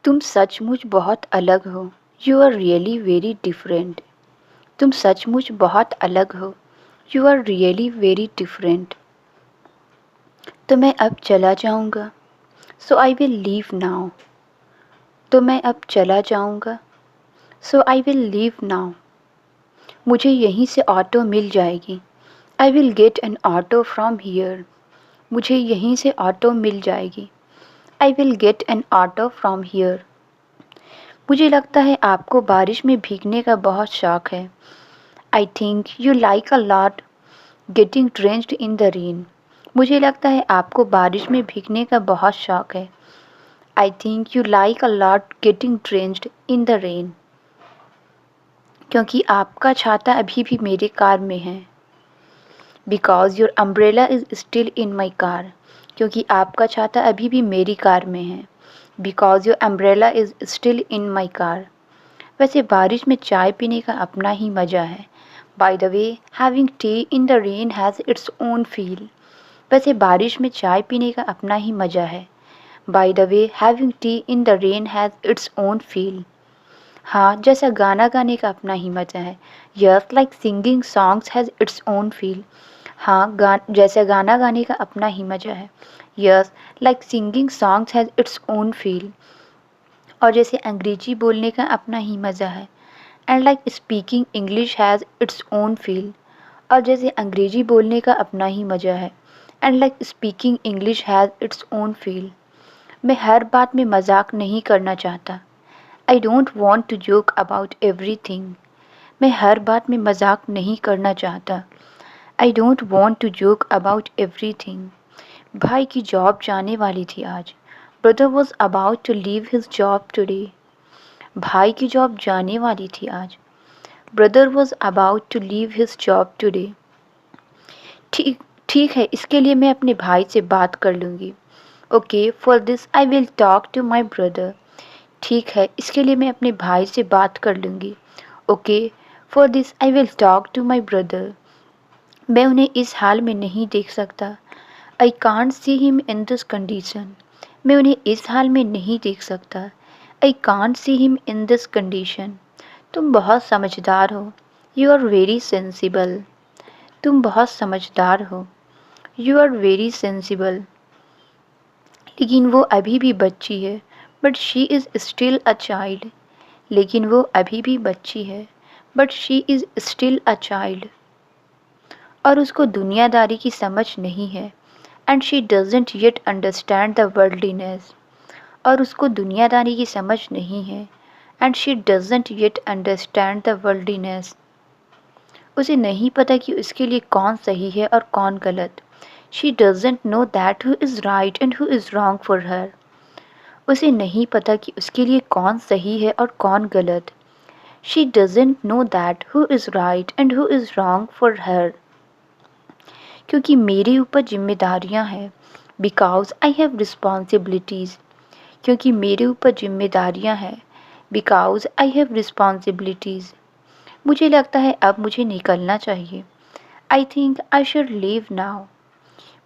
तुम सचमुच बहुत अलग हो। You are really very different. तुम सचमुच बहुत अलग हो। You are really very different. तो मैं अब चला जाऊँगा। So I will leave now. तो मैं अब चला जाऊँगा। So I will leave now. मुझे यहीं से ऑटो मिल जाएगी। I will get an auto from here. मुझे यहीं से ऑटो मिल जाएगी। I will get an auto from here. मुझे लगता है आपको बारिश में भीगने का बहुत शौक है। I think you like a lot getting drenched in the rain. मुझे लगता है आपको बारिश में भीगने का बहुत शौक है। I think you like a lot getting drenched in the rain. क्योंकि आपका छाता अभी भी मेरी कार में है। Because your umbrella is still in my car. क्योंकि आपका छाता अभी भी मेरी कार में है। Because your umbrella is still in my car. वैसे बारिश में चाय पीने का अपना ही मज़ा है। By the way, having T in the rain has its own feel. वैसे बारिश में चाय पीने का अपना ही मज़ा है। By the way, having T in the rain has its own feel. हाँ, जैसा गाना गाने का अपना ही मज़ा है। Yes, like singing songs has its own feel. हाँ, जैसे गाना गाने का अपना ही मज़ा है। Yes, like singing songs has its own feel. और जैसे अंग्रेजी बोलने का अपना ही मज़ा है। And like speaking English has its own feel. और जैसे अंग्रेजी बोलने का अपना ही मज़ा है। And like speaking English has its own feel. मैं हर बात में मजाक नहीं करना चाहता। I don't want to joke about everything. मैं हर बात में मजाक नहीं करना चाहता। I don't want to joke about everything. भाई की जॉब जाने वाली थी आज। Brother was about to leave his job today. भाई की जॉब जाने वाली थी आज। Brother was about to leave his job today. ठीक ठीक है, इसके लिए मैं अपने भाई से बात कर लूँगी। Okay, for this I will talk to my brother. ठीक है, इसके लिए मैं अपने भाई से बात कर लूँगी। Okay, for this I will talk to my brother. मैं उन्हें इस हाल में नहीं देख सकता। I can't see him in this condition. मैं उन्हें इस हाल में नहीं देख सकता। I can't see him in this condition. तुम बहुत समझदार हो। You are very sensible. तुम बहुत समझदार हो। You are very sensible. लेकिन वो अभी भी बच्ची है। But she is still a child. लेकिन वो अभी भी बच्ची है। But she is still a child. और उसको दुनियादारी की समझ नहीं है। And she doesn't yet understand the worldliness. और उसको दुनियादारी की समझ नहीं है। And she doesn't yet understand the worldliness. उसे नहीं पता कि उसके लिए कौन सही है और कौन गलत। She doesn't know that who is right and who is wrong for हर। उसे नहीं पता कि उसके लिए कौन सही है और कौन गलत। She doesn't know that who is right and who is wrong for her. क्योंकि मेरे ऊपर जिम्मेदारियां हैं। Because I have responsibilities. क्योंकि मेरे ऊपर जिम्मेदारियां हैं। Because I have responsibilities. मुझे लगता है अब मुझे निकलना चाहिए। I think I should leave now.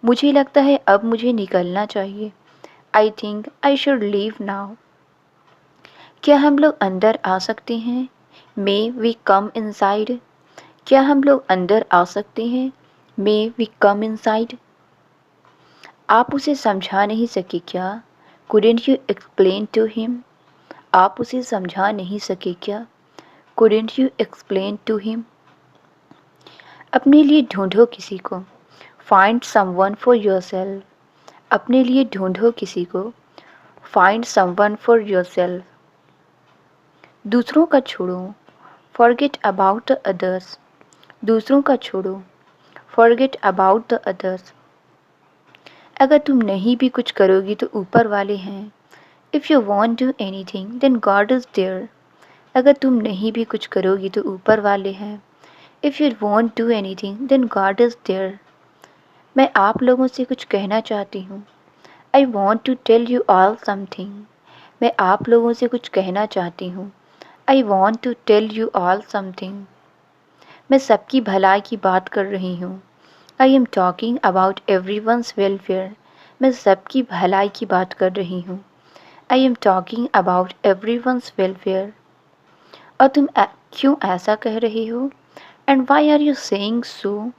मुझे लगता है अब मुझे निकलना चाहिए। I think I should leave now. क्या हम लोग अंदर आ सकते हैं? May we come inside. क्या हम लोग अंदर आ सकते हैं? May we come inside. आप उसे समझा नहीं सके क्या? Couldn't you explain to him. आप उसे समझा नहीं सके क्या? Couldn't you explain to him. अपने लिए ढूंढो किसी को। Find someone for yourself. अपने लिए ढूंढो किसी को। Find someone for yourself. दूसरों का छोड़ो। Forget about the others. दूसरों का छोड़ो। Forget about the others. अगर तुम नहीं भी कुछ करोगी तो ऊपर वाले हैं। If you won't do anything then God is there. अगर तुम नहीं भी कुछ करोगी तो ऊपर वाले हैं। If you won't do anything then God is there. मैं आप लोगों से कुछ कहना चाहती हूँ। I want to tell you all something. मैं आप लोगों से कुछ कहना चाहती हूँ। I want to tell you all something. मैं सबकी भलाई की बात कर रही हूँ। I am talking about everyone's welfare. मैं सबकी भलाई की बात कर रही हूँ। I am talking about everyone's welfare. और तुम क्यों ऐसा कह रही हो? And why are you saying so?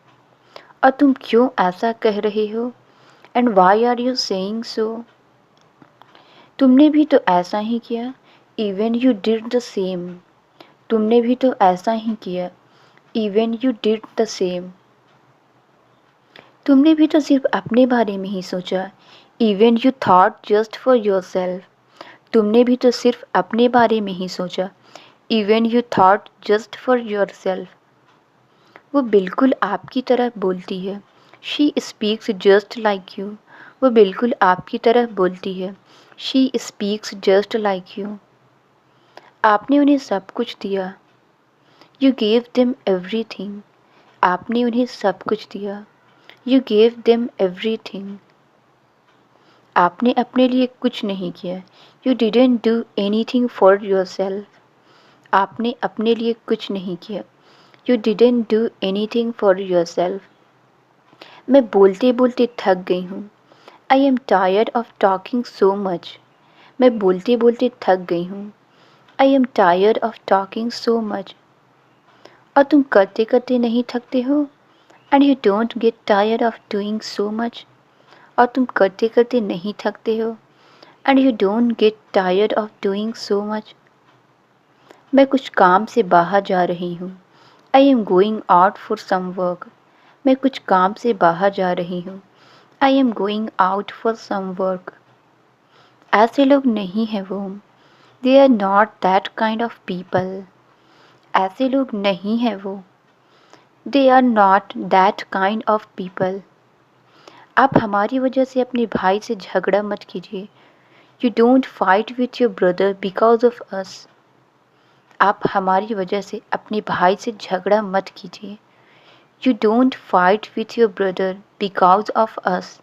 और तुम क्यों ऐसा कह रही हो? And why are you saying so? तुमने भी तो ऐसा ही किया। Even you did the same. तुमने भी तो ऐसा ही किया। Even you did the same. तुमने भी तो सिर्फ अपने बारे में ही सोचा। Even you thought just for yourself. तुमने भी तो सिर्फ अपने बारे में ही सोचा। Even you thought just for your self. वो बिल्कुल आपकी तरह बोलती है। She speaks just like you. वो बिल्कुल आपकी तरह बोलती है। She speaks just like you. आपने उन्हें सब कुछ दिया। You gave them everything. आपने उन्हें सब कुछ दिया। You gave them everything. आपने अपने लिए कुछ नहीं किया। You didn't do anything for your self. आपने अपने लिए कुछ नहीं किया। You didn't do anything for your self. मैं बोलते बोलते थक गई हूँ। I am tired of talking so much. मैं बोलते बोलते थक गई हूँ। I am tired of talking so much. और तुम करते करते नहीं थकते हो? And you don't get tired of doing so much. और तुम करते करते नहीं थकते हो? And you don't get tired of doing so much. मैं कुछ काम से बाहर जा रही हूँ। I am going out for some work. मैं कुछ काम से बाहर जा रही हूँ। I am going out for some work. ऐसे लोग नहीं हैं वो। They are not that kind of people. ऐसे लोग नहीं हैं वो। They are not that kind of people. आप हमारी वजह से अपने भाई से झगड़ा मत कीजिए। You don't fight with your brother because of us. आप हमारी वजह से अपने भाई से झगड़ा मत कीजिए। You don't fight with your brother because of us.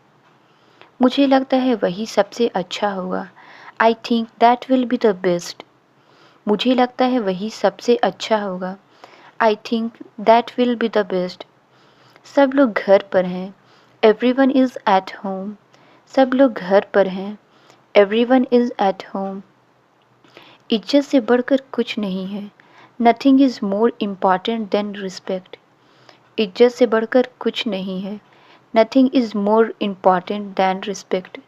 मुझे लगता है वही सबसे अच्छा होगा। I think that will be the best. मुझे लगता है वही सबसे अच्छा होगा। I think that will be the best. सब लोग घर पर हैं। Everyone is at home. सब लोग घर पर हैं। Everyone is at home. इज्जत से बढ़कर कुछ नहीं है। Nothing is more important than respect. इज्जत से बढ़कर कुछ नहीं है। Nothing is more important than respect.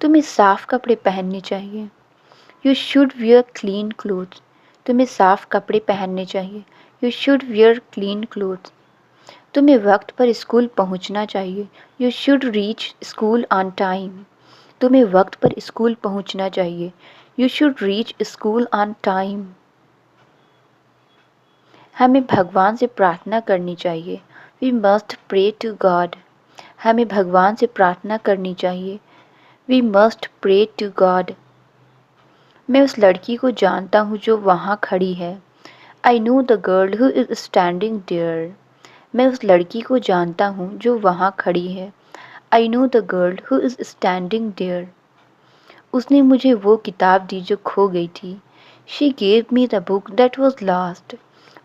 तुम्हें साफ कपड़े पहनने चाहिए। You should wear clean clothes. तुम्हें साफ कपड़े पहनने चाहिए। You should wear clean clothes. तुम्हें वक्त पर स्कूल पहुंचना चाहिए। You should reach school on time. तुम्हें वक्त पर स्कूल पहुंचना चाहिए। You should reach school on time. हमें भगवान से प्रार्थना करनी चाहिए। We must pray to God. हमें भगवान से प्रार्थना करनी चाहिए। We must pray to God. मैं उस लड़की को जानता हूँ जो वहाँ खड़ी है। I know the girl who is standing there. मैं उस लड़की को जानता हूँ जो वहाँ खड़ी है। I know the girl who is standing there. उसने मुझे वो किताब दी जो खो गई थी। She gave me the book that was lost.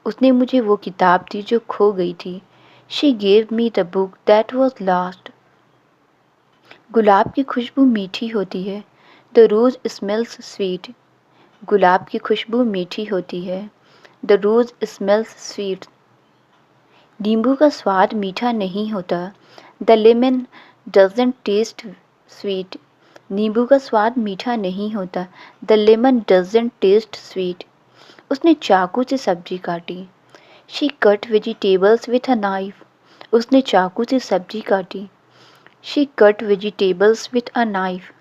उसने मुझे वो किताब दी जो खो गई थी। She gave me the book that was lost. गुलाब की खुशबू मीठी होती है। The rose smells sweet. गुलाब की खुशबू मीठी होती है। The rose smells sweet. नींबू का स्वाद मीठा नहीं होता। The lemon doesn't test sweet. नींबू का स्वाद मीठा नहीं होता। The lemon doesn't test sweet. उसने चाकू से सब्जी काटी। She cut vegetables with a knife. उसने चाकू से सब्जी काटी। She cut vegetables with a knife.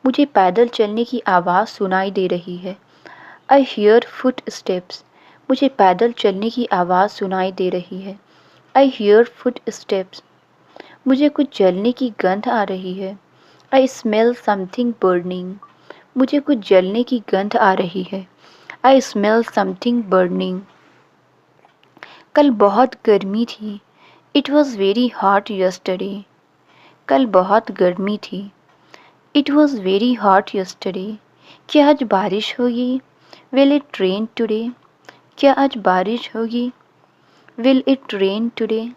मुझे पैदल चलने की आवाज़ सुनाई दे रही है। I hear foot steps. मुझे पैदल चलने की आवाज़ सुनाई दे रही है। I hear foot steps. मुझे कुछ जलने की गंध आ रही है। I smell something burning. मुझे कुछ जलने की गंध आ रही है। I smell something burning. कल बहुत गर्मी थी। It was very hot yesterday. कल बहुत गर्मी थी। It was very hot yesterday. क्या आज बारिश होगी? Will it rain today? क्या आज बारिश होगी? Will it rain today?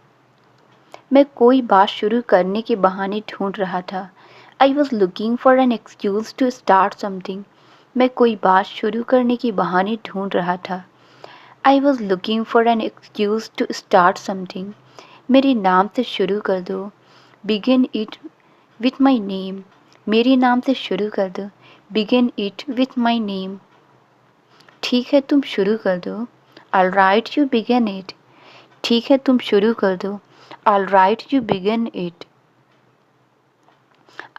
मैं कोई बात शुरू करने के बहाने ढूंढ रहा था। I was looking for an excuse to start something. मैं कोई बात शुरू करने की बहाने ढूंढ रहा था। I was looking for an excuse to start something. मेरे नाम से शुरू कर दो। Begin it with my name. मेरे नाम से शुरू कर दो। Begin it with my name. ठीक है तुम शुरू कर दो। All right you begin it. ठीक है तुम शुरू कर दो। All right you begin it.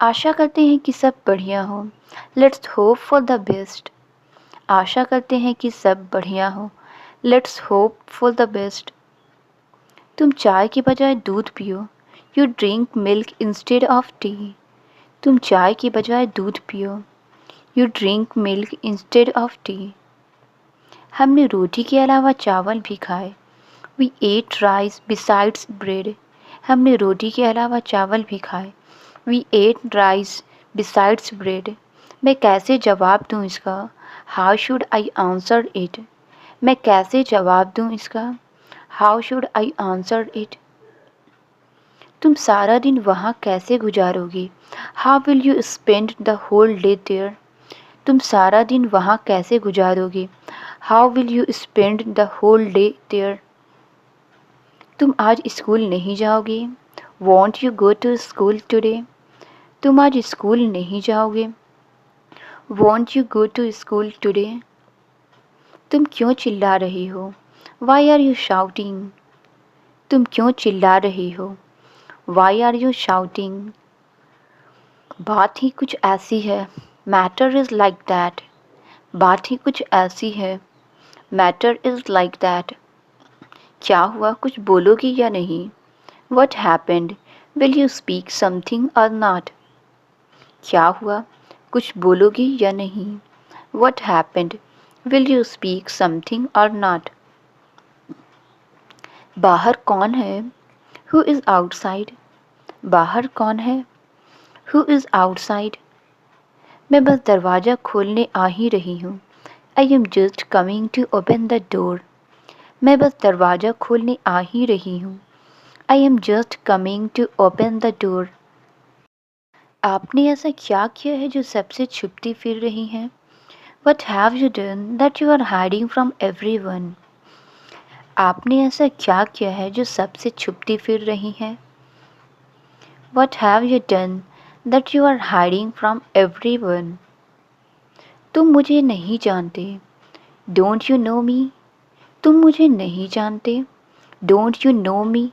आशा करते हैं कि सब बढ़िया हो। Let's hope for the best. आशा करते हैं कि सब बढ़िया हो। Let's hope for the best. तुम चाय की बजाय दूध पियो। You drink milk instead of tea. तुम चाय की बजाय दूध पियो। You drink milk instead of tea. हमने रोटी के अलावा चावल भी खाए। We ate rice besides bread. हमने रोटी के अलावा चावल भी खाए। We ate rice besides bread. मैं कैसे जवाब दूँ इसका? How should I answer it? मैं कैसे जवाब दूँ इसका? How should I answer it? तुम सारा दिन वहाँ कैसे गुजारोगे? How will you spend the whole day there? तुम सारा दिन वहाँ कैसे गुजारोगे? How will you spend the whole day there? तुम आज स्कूल नहीं जाओगे? Won't you go to school today? तुम आज स्कूल नहीं जाओगे? Won't you go to school today? तुम क्यों चिल्ला रही हो? Why are you shouting? तुम क्यों चिल्ला रही हो? Why are you shouting? बात ही कुछ ऐसी है। Matter is like that. बात ही कुछ ऐसी है। Matter is like that. क्या हुआ, कुछ बोलोगी या नहीं? What happened? Will you speak something or not? क्या हुआ, कुछ बोलोगी या नहीं? What happened? Will you speak something or not? बाहर कौन है? Who is outside? बाहर कौन है? Who is outside? मैं बस दरवाज़ा खोलने आ ही रही हूँ। I am just coming to open the door. मैं बस दरवाज़ा खोलने आ ही रही हूँ। I am just coming to open the door. आपने ऐसा क्या किया है जो सबसे छुपती फिर रही हैं? What have you done that you are hiding from everyone? आपने ऐसा क्या किया है जो सबसे छुपती फिर रही हैं? What have you done that you are hiding from everyone? तुम मुझे नहीं जानते। Don't you know me? तुम मुझे नहीं जानते। Don't you know me?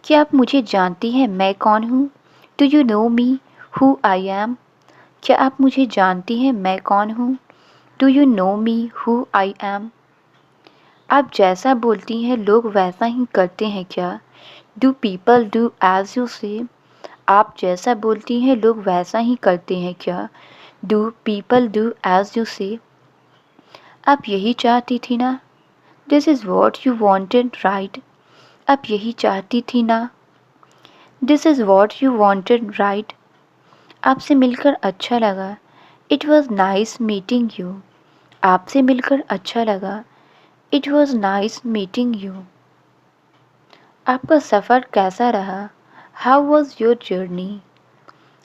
क्या आप मुझे जानती हैं मैं कौन हूँ? Do you know me who I am? क्या आप मुझे जानती हैं मैं कौन हूँ? Do you know me who I am? आप जैसा बोलती हैं लोग वैसा ही करते हैं क्या? Do people do as you say? आप जैसा बोलती हैं लोग वैसा ही करते हैं क्या? Do people do as you say? आप यही चाहती थी ना? This is what you wanted right? आप यही चाहती थी ना? This is what you wanted right? आपसे मिलकर अच्छा लगा। It was nice meeting you. आपसे मिलकर अच्छा लगा। It was nice meeting you. आपका सफ़र कैसा रहा? How was your journey?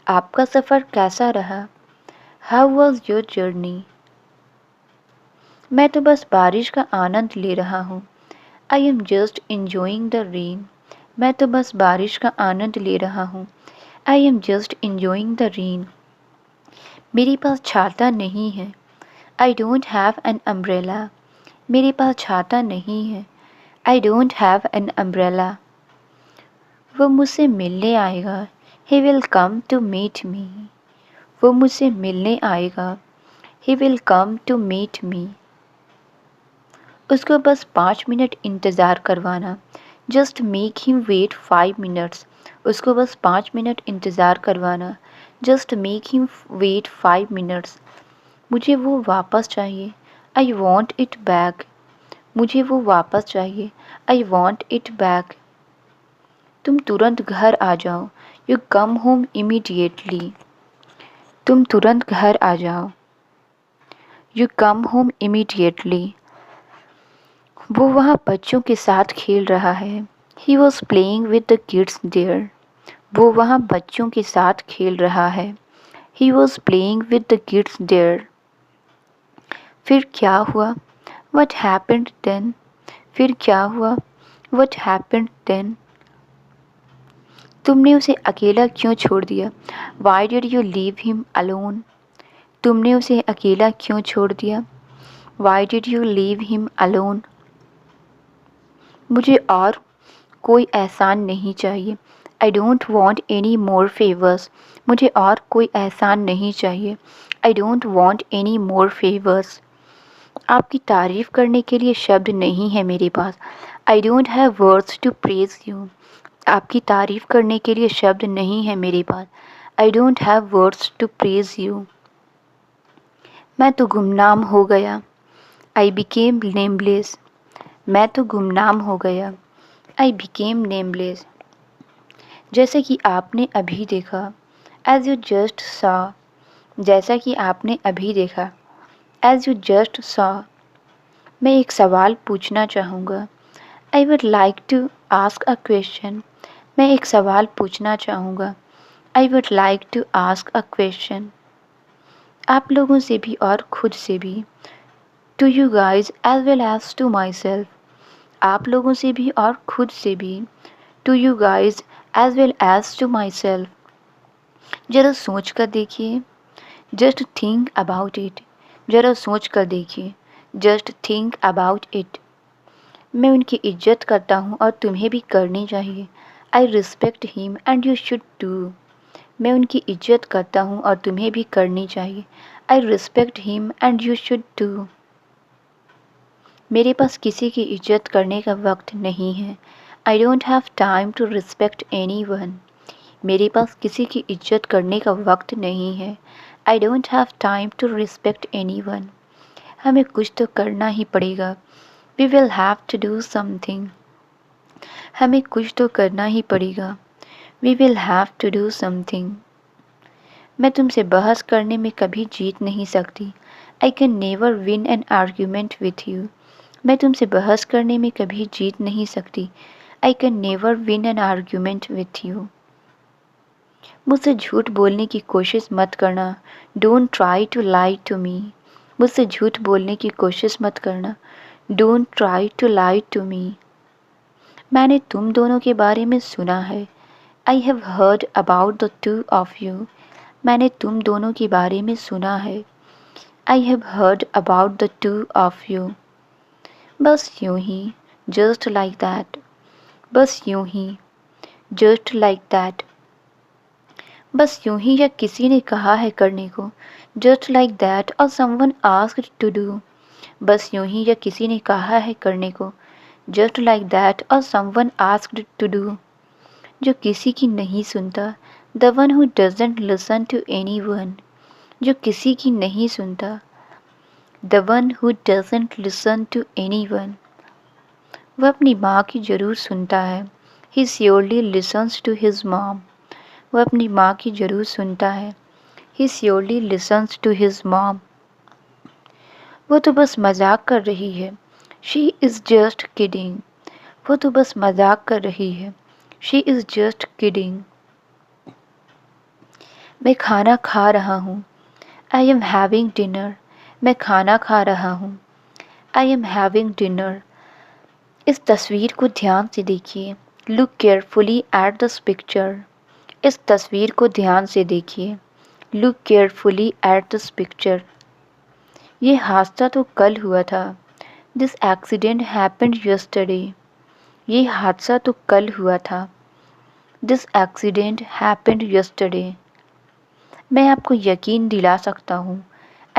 आपका सफ़र कैसा रहा? How was your journey? मैं तो बस बारिश का आनंद ले रहा हूँ। I am just enjoying the rain. मैं तो बस बारिश का आनंद ले रहा हूँ। I am just enjoying the rain. मेरे पास छाता नहीं है। I don't have an umbrella. मेरे पास छाता नहीं है। I don't have an umbrella. वो मुझसे मिलने आएगा। He will come to meet me. वो मुझसे मिलने आएगा। He will come to meet me. उसको बस 5 मिनट इंतज़ार करवाना। Just make him wait 5 minutes. उसको बस 5 मिनट इंतज़ार करवाना। Just make him wait 5 minutes. मुझे वो वापस चाहिए। I want it back. मुझे वो वापस चाहिए। I want it back. तुम तुरंत घर आ जाओ। You come home immediately. तुम तुरंत घर आ जाओ। You come home immediately. वो वहाँ बच्चों के साथ खेल रहा है। He was playing with the kids there. वो वहाँ बच्चों के साथ खेल रहा है। He was playing with the kids there. फिर क्या हुआ? What happened then? फिर क्या हुआ? What happened then? तुमने उसे अकेला क्यों छोड़ दिया? Why did you leave him alone? तुमने उसे अकेला क्यों छोड़ दिया? Why did you leave him alone? मुझे और कोई एहसान नहीं चाहिए। I don't want any more favors. मुझे और कोई एहसान नहीं चाहिए। I don't want any more favors. आपकी तारीफ़ करने के लिए शब्द नहीं है मेरे पास। I don't have words to praise you. आपकी तारीफ़ करने के लिए शब्द नहीं है मेरे पास। I don't have words to praise you. मैं तो गुमनाम हो गया। I became nameless. मैं तो गुमनाम हो गया। I became nameless. जैसे कि आपने अभी देखा। As you just saw. जैसा कि आपने अभी देखा। As you just saw. मैं एक सवाल पूछना चाहूँगा। I would like to ask a question. मैं एक सवाल पूछना चाहूँगा। I would like to ask a question. आप लोगों से भी और खुद से भी। To you guys as well as to myself. आप लोगों से भी और खुद से भी। To you guys as well as to myself. ज़रा सोच कर देखिए। Just think about it. ज़रा सोच कर देखिए। Just think about it. मैं उनकी इज्जत करता हूँ और तुम्हें भी करनी चाहिए। I respect him and you should too. मैं उनकी इज्जत करता हूँ और तुम्हें भी करनी चाहिए। I respect him and you should too. मेरे पास किसी की इज्जत करने का वक्त नहीं है। I don't have time to respect anyone. मेरे पास किसी की इज्जत करने का वक्त नहीं है। I don't have time to respect anyone. हमें कुछ तो करना ही पड़ेगा। We will have to do something. हमें कुछ तो करना ही पड़ेगा। We will have to do something. मैं तुमसे बहस करने में कभी जीत नहीं सकती। I can never win an argument with you. मैं तुमसे बहस करने में कभी जीत नहीं सकती। I can never win an argument with you. मुझसे झूठ बोलने की कोशिश मत करना। Don't try to lie to me. मुझसे झूठ बोलने की कोशिश मत करना। Don't try to lie to me. मैंने तुम दोनों के बारे में सुना है। I have heard about the two of you. मैंने तुम दोनों के बारे में सुना है। I have heard about the two of you. बस यूं ही, just like that. बस यूं ही, just like that. बस यूं ही या किसी ने कहा है करने को। Just like that or someone asked to do. बस यूं ही या किसी ने कहा है करने को। Just like that or someone asked to do. जो किसी की नहीं सुनता। The one who doesn't listen to anyone. जो किसी की नहीं सुनता। The one who doesn't listen to anyone. वह अपनी माँ की ज़रूर सुनता है। He surely listens to his mom. वह अपनी माँ की ज़रूर सुनता है। He surely listens to his mom. वो तो बस मजाक कर रही है। She is just kidding. वो तो बस मजाक कर रही है। She is just kidding. मैं खाना खा रहा हूँ। I am having dinner. मैं खाना खा रहा हूँ। I am having dinner. इस तस्वीर को ध्यान से देखिए। Look carefully at this picture. इस तस्वीर को ध्यान से देखिए। Look carefully at this picture. ये हादसा तो कल हुआ था। This accident happened yesterday. ये हादसा तो कल हुआ था। This accident happened yesterday. मैं आपको यकीन दिला सकता हूँ।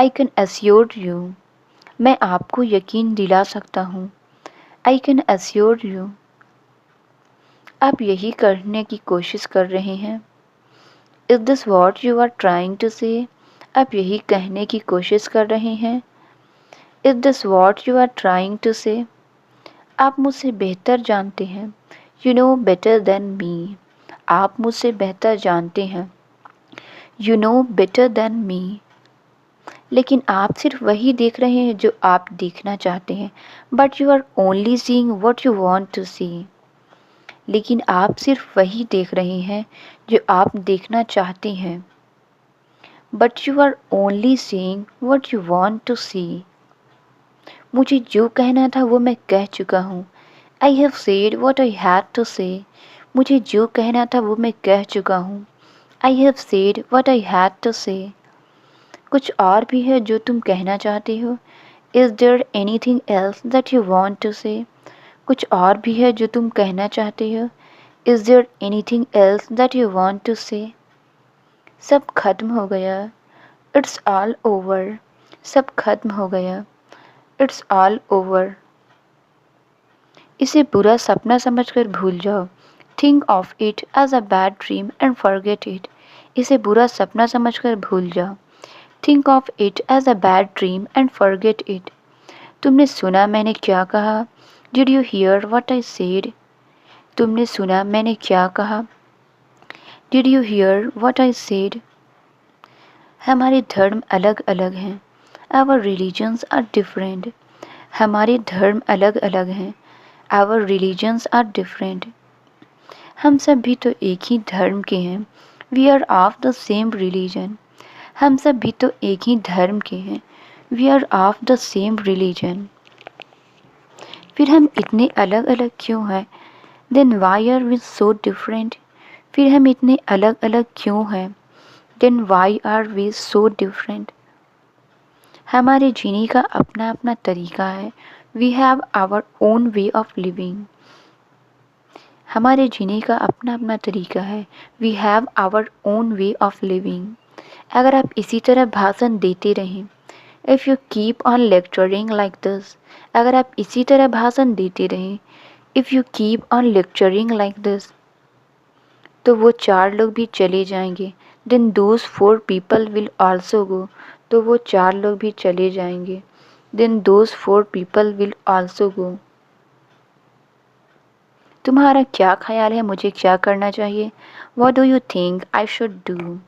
I can assure you. मैं आपको यकीन दिला सकता हूँ। I can assure you. आप यही करने की कोशिश कर रहे हैं। Is this what you are trying to say? आप यही कहने की कोशिश कर रहे हैं। Is this what you are trying to say? आप मुझसे बेहतर जानते हैं। You know better than me. आप मुझसे बेहतर जानते हैं। You know better than me. लेकिन आप सिर्फ वही देख रहे हैं जो आप देखना चाहते हैं। But you are only seeing what you want to see. लेकिन आप सिर्फ वही देख रहे हैं जो आप देखना चाहते हैं। But you are only seeing what you want to see. मुझे जो कहना था वो मैं कह चुका हूँ। I have said what I had to say. मुझे जो कहना था वो मैं कह चुका हूँ। I have said what I had to say. कुछ और भी है जो तुम कहना चाहते हो? Is there anything else that you want to say? कुछ और भी है जो तुम कहना चाहते हो? Is there anything else that you want to say? सब खत्म हो गया। It's all over. सब खत्म हो गया। It's all over. इसे बुरा सपना समझकर भूल जाओ। Think of it as a bad dream and forget it. इसे बुरा सपना समझकर भूल जाओ। Think of it as a bad dream and forget it. तुमने सुना मैंने क्या कहा? Did you hear what I said? तुमने सुना मैंने क्या कहा? Did you hear what I said? हमारे धर्म अलग अलग हैं। Our religions are different. हमारे धर्म अलग अलग हैं। Our religions are different. हम सब भी तो एक ही धर्म के हैं। We are of the same religion. हम सब भी तो एक ही धर्म के हैं। We are of the same religion. फिर हम इतने अलग अलग क्यों हैं? Then why are we so different? फिर हम इतने अलग अलग क्यों हैं? Then why are we so different? हमारे जीने का अपना अपना तरीका है। We have our own way of living. हमारे जीने का अपना अपना तरीका है। We have our own way of living. अगर आप इसी तरह भाषण देते रहें, if you keep on lecturing like this, अगर आप इसी तरह भाषण देते रहें, if you keep on lecturing like this, तो वो 4 लोग भी चले जाएंगे। Then those 4 people will also go, तो वो 4 लोग भी चले जाएंगे। Then those 4 people will also go. तुम्हारा क्या ख्याल है मुझे क्या करना चाहिए? What do you think I should do?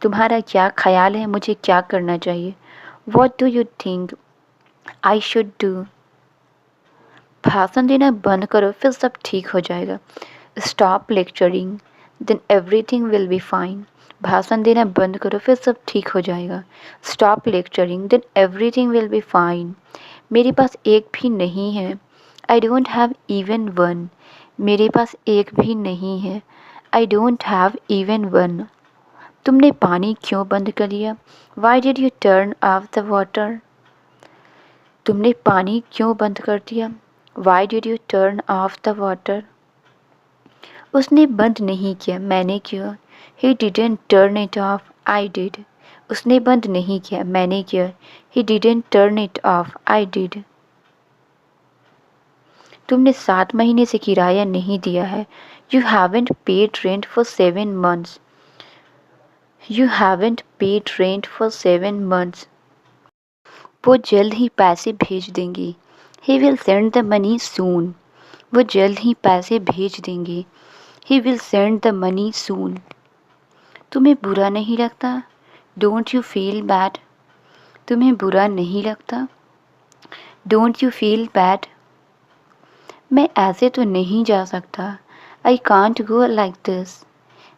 तुम्हारा क्या ख्याल है मुझे क्या करना चाहिए? What do you think I should do? भाषण देना बंद करो फिर सब ठीक हो जाएगा। Stop lecturing, then everything will be fine. भाषण देना बंद करो फिर सब ठीक हो जाएगा। Stop lecturing, then everything will be fine. मेरे पास एक भी नहीं है। I don't have even one. मेरे पास एक भी नहीं है। I don't have even one. तुमने पानी क्यों बंद कर दिया? Why did you turn off the water? तुमने पानी क्यों बंद कर दिया? Why did you turn off the water? उसने बंद नहीं किया, मैंने किया। He didn't turn it off, I did. उसने बंद नहीं किया, मैंने किया। He didn't turn it off, I did. तुमने 7 महीने से किराया नहीं दिया है। You haven't paid rent for 7 months. You haven't paid rent for 7 months. वो जल्द ही पैसे भेज देंगी। He will send the money soon. वो जल्द ही पैसे भेज देंगे। He will send the money soon. तुम्हें बुरा नहीं लगता? Don't you feel bad? तुम्हें बुरा नहीं लगता? Don't you feel bad? मैं ऐसे तो नहीं जा सकता। I can't go like this.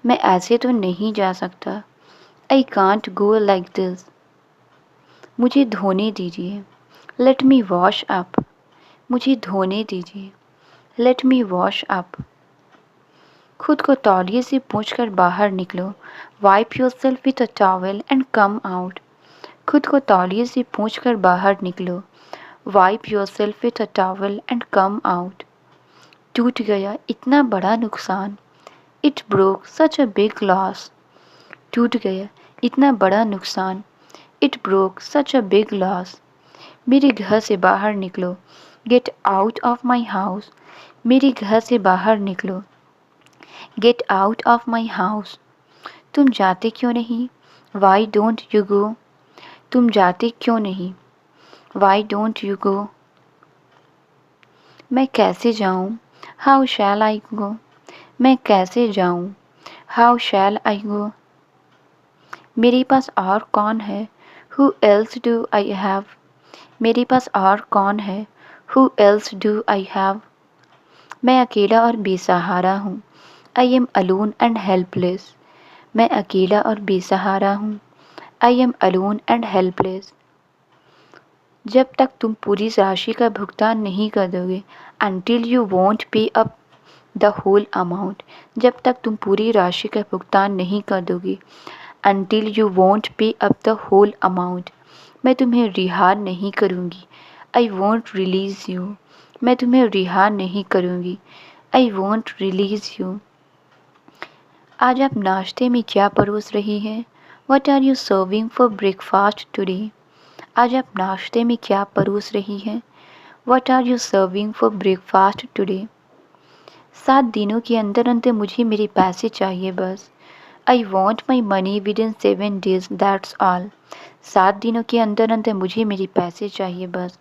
मैं ऐसे तो नहीं जा सकता। I can't go like this. मुझे धोने दीजिए। Let me wash up. मुझे धोने दीजिए। Let me wash up. खुद को तौलिए से पोंछकर बाहर निकलो। Wipe yourself with a towel and come out. खुद को तौलिए से पोंछकर बाहर निकलो। Wipe yourself with a towel and come out. टूट गया इतना बड़ा नुकसान। It broke such a big loss. टूट गया इतना बड़ा नुकसान। It broke such a big loss. मेरे घर से बाहर निकलो। Get out of my house. मेरे घर से बाहर निकलो। Get out of my house. तुम जाते क्यों नहीं? Why don't you go? तुम जाते क्यों नहीं? Why don't you go? मैं कैसे जाऊँ? How shall I go? मैं कैसे जाऊँ? How shall I go? मेरे पास और कौन है? Who else do I have? मेरे पास और कौन है? Who else do I have? मैं अकेला और बेसहारा हूँ। I am alone and helpless. मैं अकेला और बेसहारा हूँ। I am alone and helpless. जब तक तुम पूरी राशि का भुगतान नहीं कर दोगे, until you won't pay up the whole amount। जब तक तुम पूरी राशि का भुगतान नहीं कर दोगे, until you won't pay up the whole amount। मैं तुम्हें रिहा नहीं करूँगी। I won't release you। मैं तुम्हें रिहा नहीं करूँगी। I won't release you। आज आप नाश्ते में क्या परोस रही हैं? What are you serving for breakfast today? आज आप नाश्ते में क्या परोस रही हैं? What are you serving for breakfast today? 7 दिनों के अंदर अंदर मुझे मेरे पैसे चाहिए बस। I want my money within 7 days, that's all। 7 दिनों के अंदर अंदर मुझे मेरे पैसे चाहिए बस।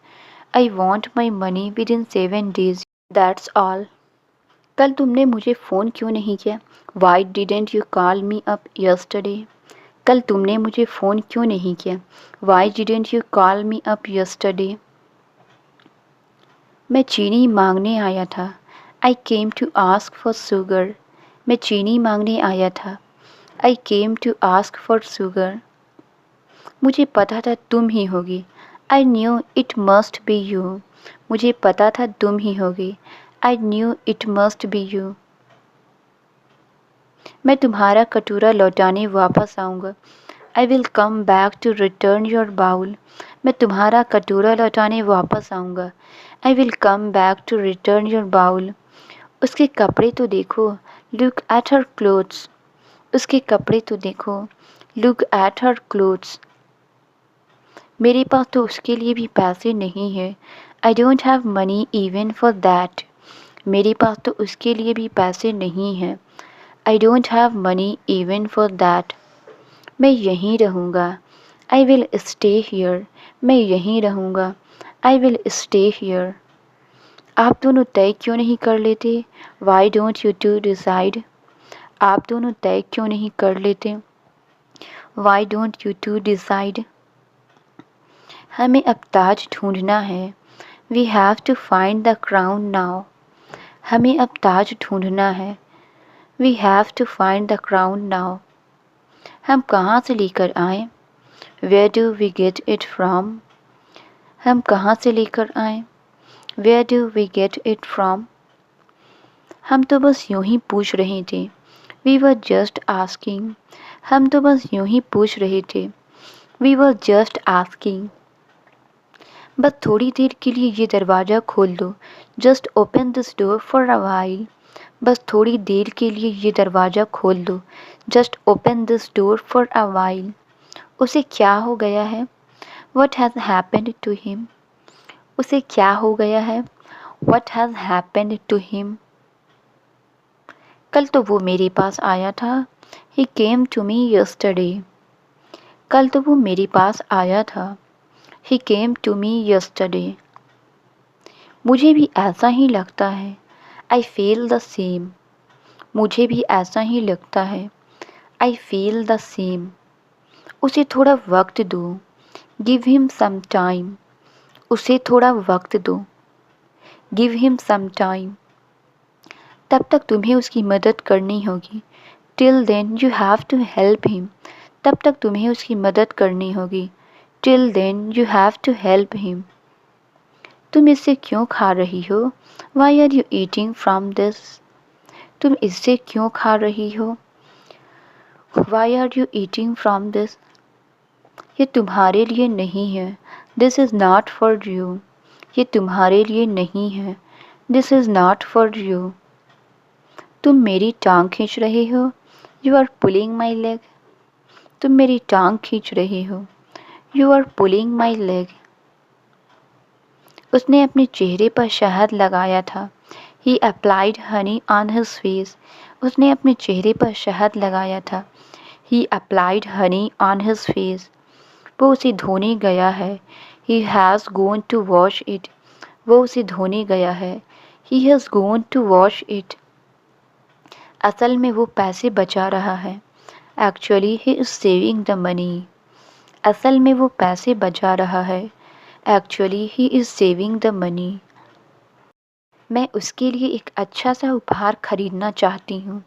I want my money within 7 days, that's all। कल तुमने मुझे फ़ोन क्यों नहीं किया? Why didn't you call me up yesterday? कल तुमने मुझे फ़ोन क्यों नहीं किया? Why didn't you call me up yesterday? मैं चीनी मांगने आया था। I came to ask for sugar। मैं चीनी मांगने आया था। I came to ask for sugar। मुझे पता था तुम ही होगी। I knew it must be you। मुझे पता था तुम ही होगी। I knew it must be you। मैं तुम्हारा कटोरा लौटाने वापस आऊँगा। I will come back to return your bowl। मैं तुम्हारा कटोरा लौटाने वापस आऊँगा। I will come back to return your bowl। उसके कपड़े तो देखो। Look at her clothes। उसके कपड़े तो देखो। Look at her clothes। मेरे पास तो उसके लिए भी पैसे नहीं हैं। I don't have money even for that। मेरे पास तो उसके लिए भी पैसे नहीं हैं। I don't have money even for that। मैं यहीं रहूँगा। I will stay here। मैं यहीं रहूँगा। I will stay here। आप दोनों तय क्यों नहीं कर लेते? Why don't you two decide? आप दोनों तय क्यों नहीं कर लेते? Why don't you two decide? हमें अब ताज ढूंढना है। We have to find the crown now। हमें अब ताज ढूंढना है। We have to find the crown now। हम कहाँ से लेकर आएं? Where do we get it from? हम कहाँ से लेकर आएं? Where do we get it from? हम तो बस यूं ही पूछ रहे थे। We were just asking। हम तो बस यूं ही पूछ रहे थे। We were just asking। बस थोड़ी देर के लिए ये दरवाज़ा खोल दो। Just open this door for a while। बस थोड़ी देर के लिए ये दरवाज़ा खोल दो। Just open this door for a while। उसे क्या हो गया है? What has happened to him? उसे क्या हो गया है? What has happened to him? कल तो वो मेरे पास आया था। He came to me yesterday। कल तो वो मेरे पास आया था। He came to me yesterday। मुझे भी ऐसा ही लगता है। I feel the same। मुझे भी ऐसा ही लगता है। I feel the same। उसे थोड़ा वक्त दो। Give him some time। उसे थोड़ा वक्त दो। Give him some time। तब तक तुम्हें उसकी मदद करनी होगी। Till then you have to help him। तब तक तुम्हें उसकी मदद करनी होगी। Till then you have to help him। तुम इससे क्यों खा रही हो? Why are you eating from this? तुम इससे क्यों खा रही हो? Why are you eating from this? ये तुम्हारे लिए नहीं है। This is not for you। ये तुम्हारे लिए नहीं है। This is not for you। तुम मेरी टांग खींच रहे हो। You are pulling my leg। तुम मेरी टांग खींच रहे हो। You are pulling my leg। उसने अपने चेहरे पर शहद लगाया था। He applied honey on his face। उसने अपने चेहरे पर शहद लगाया था। He applied honey on his face। वो उसे धोने गया है। He has gone to wash it। वो उसे धोने गया है। He has gone to wash it। असल में वो पैसे बचा रहा है। Actually he is saving the money। असल में वो पैसे बचा रहा है। Actually he is saving the money। मैं उसके लिए एक अच्छा सा उपहार खरीदना चाहती हूँ।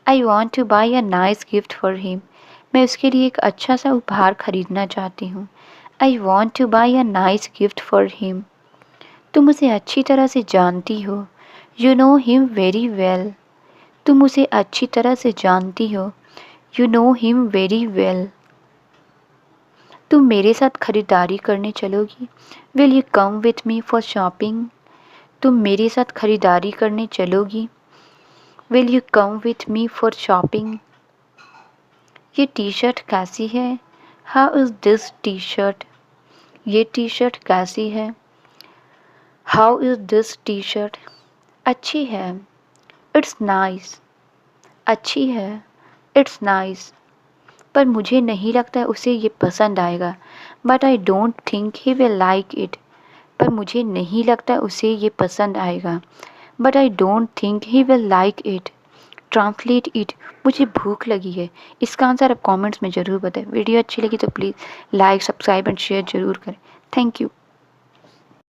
I want to buy a nice gift for him. मैं उसके लिए एक अच्छा सा उपहार खरीदना चाहती हूँ। I want to buy a nice gift for him. तुम उसे अच्छी तरह से जानती हो। You know him very well. तुम उसे अच्छी तरह से जानती हो। You know him very well. तुम मेरे साथ खरीदारी करने चलोगी। Will you come with me for shopping. तुम मेरे साथ खरीदारी करने चलोगी। Will you come with me for shopping. ये टी शर्ट कैसी है। How is this T shirt. ये टी शर्ट कैसी है। How is this T shirt. अच्छी है। It's nice. अच्छी है। It's nice. पर मुझे नहीं लगता उसे ये पसंद आएगा। But I don't think he will like it. पर मुझे नहीं लगता उसे ये पसंद आएगा। But I don't think he will like it. Translate it. मुझे भूख लगी है। इसका आंसर आप कमेंट्स में ज़रूर बताएं। वीडियो अच्छी लगी तो please like, subscribe and share ज़रूर करें। Thank you.